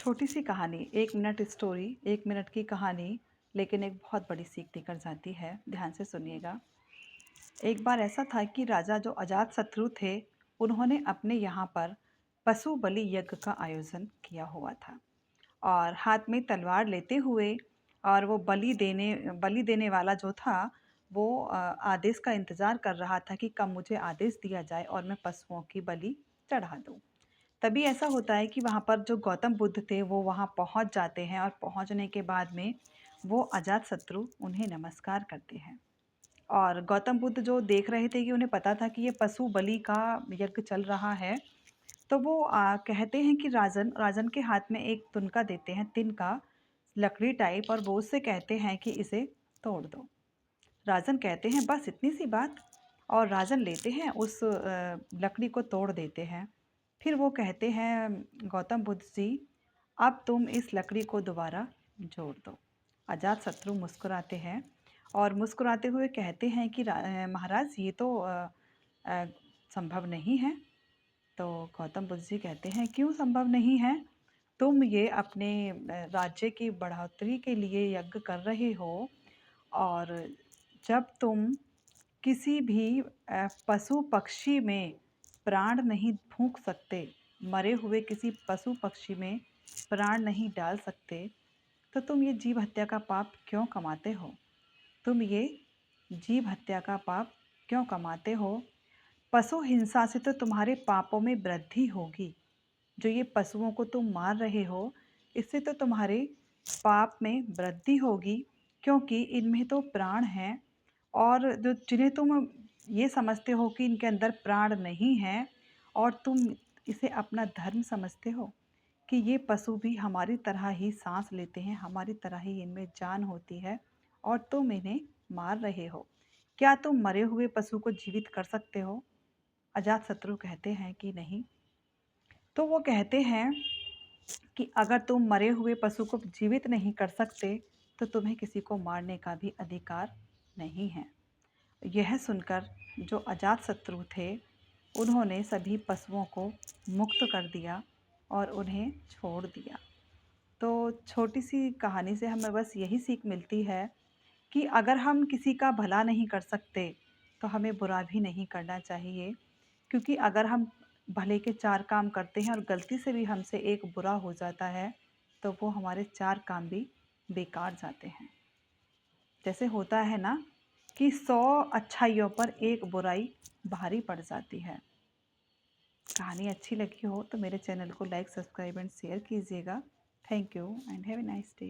छोटी सी कहानी, 1 minute story, 1 minute की कहानी, लेकिन एक बहुत बड़ी सीख देकर जाती है। ध्यान से सुनिएगा। एक बार ऐसा था कि राजा जो अजातशत्रु थे, उन्होंने अपने यहाँ पर पशु बलि यज्ञ का आयोजन किया हुआ था और हाथ में तलवार लेते हुए और वो बलि देने वाला जो था, वो आदेश का इंतज़ार कर रहा था कि कब मुझे आदेश दिया जाए और मैं पशुओं की बलि चढ़ा दूँ। तभी ऐसा होता है कि वहाँ पर जो गौतम बुद्ध थे वो वहाँ पहुँच जाते हैं और पहुँचने के बाद में वो अजातशत्रु उन्हें नमस्कार करते हैं। और गौतम बुद्ध जो देख रहे थे कि उन्हें पता था कि ये पशु बलि का यज्ञ चल रहा है, तो वो कहते हैं कि राजन राजन के हाथ में एक तुनका देते हैं, तिनका, लकड़ी टाइप, और वो उससे कहते हैं कि इसे तोड़ दो। राजन कहते हैं बस इतनी सी बात, और राजन लेते हैं उस लकड़ी को तोड़ देते हैं। फिर वो कहते हैं गौतम बुद्ध जी, अब तुम इस लकड़ी को दोबारा जोड़ दो। अजातशत्रु मुस्कुराते हैं और मुस्कुराते हुए कहते हैं कि महाराज ये तो अ, संभव नहीं है। तो गौतम बुद्ध जी कहते हैं क्यों संभव नहीं है? तुम ये अपने राज्य की बढ़ोतरी के लिए यज्ञ कर रहे हो, और जब तुम किसी भी पशु पक्षी में प्राण नहीं फूंक सकते, मरे हुए किसी पशु पक्षी में प्राण नहीं डाल सकते, तो तुम ये जीव हत्या का पाप क्यों कमाते हो? तुम ये जीव हत्या का पाप क्यों कमाते हो? पशु हिंसा से तो तुम्हारे पापों में वृद्धि होगी। जो ये पशुओं को तुम मार रहे हो, इससे तो तुम्हारे पाप में वृद्धि होगी, क्योंकि इनमें तो प्राण हैं, और जो जिन्हें तुम ये समझते हो कि इनके अंदर प्राण नहीं है, और तुम इसे अपना धर्म समझते हो कि ये पशु भी हमारी तरह ही सांस लेते हैं, हमारी तरह ही इनमें जान होती है, और तुम इन्हें मार रहे हो। क्या तुम मरे हुए पशु को जीवित कर सकते हो? अजातशत्रु कहते हैं कि नहीं। तो वो कहते हैं कि अगर तुम मरे हुए पशु को जीवित नहीं कर सकते, तो तुम्हें किसी को मारने का भी अधिकार नहीं है। यह सुनकर जो अजातशत्रु थे, उन्होंने सभी पशुओं को मुक्त कर दिया और उन्हें छोड़ दिया। तो छोटी सी कहानी से हमें बस यही सीख मिलती है कि अगर हम किसी का भला नहीं कर सकते, तो हमें बुरा भी नहीं करना चाहिए, क्योंकि अगर हम भले के 4 काम करते हैं और गलती से भी हमसे एक बुरा हो जाता है, तो वो हमारे 4 काम भी बेकार जाते हैं। जैसे होता है ना कि 100 अच्छाइयों पर एक बुराई भारी पड़ जाती है। कहानी अच्छी लगी हो तो मेरे चैनल को लाइक, सब्सक्राइब एंड शेयर कीजिएगा। Thank you and have a nice day.